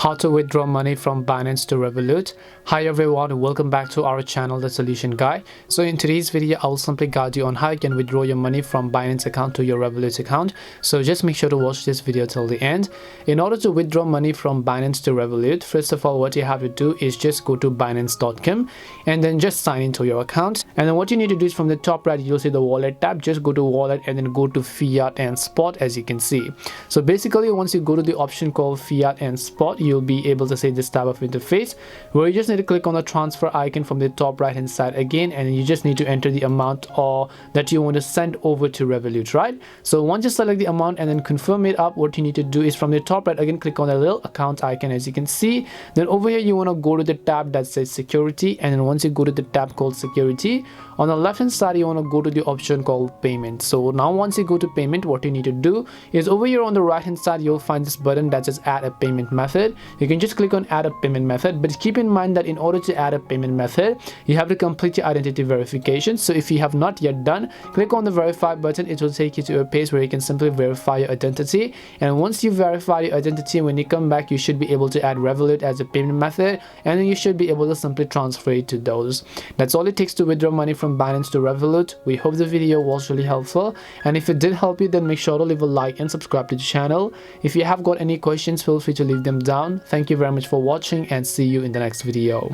How to withdraw money from Binance to Revolut. Hi everyone, welcome back to our channel, The Solution Guy. So in today's video, I will simply guide you on how you can withdraw your money from Binance account to your Revolut account. So just make sure to watch this video till the end. In order to withdraw money from Binance to Revolut, first of all, what you have to do is just go to Binance.com and then just sign into your account. And then what you need to do is from the top right, you'll see the wallet tab. Just go to wallet and then go to fiat and spot, as you can see. So basically, once you go to the option called fiat and spot, you'll be able to see this type of interface where you just need to click on the transfer icon from the top right hand side again, and you just need to enter the amount or that you want to send over to Revolut, right? So once you select the amount and then confirm it up, what you need to do is from the top right again, click on the little account icon, as you can see. Then over here you want to go to the tab that says security, and then once you go to the tab called security, on the left hand side you want to go to the option called payment. So now once you go to payment, what you need to do is over here on the right hand side you'll find this button that says add a payment method. You can just click on add a payment method, but keep in mind that in order to add a payment method, you have to complete your identity verification. So if you have not yet done, click on the verify button. It will take you to a page where you can simply verify your identity, and once you verify your identity, when you come back, you should be able to add Revolut as a payment method, and then you should be able to simply transfer it to those. That's all it takes to withdraw money from Binance to Revolut. We hope the video was really helpful, and if it did help you, then make sure to leave a like and subscribe to the channel. If you have got any questions, feel free to leave them down. Thank you very much for watching, and see you in the next video.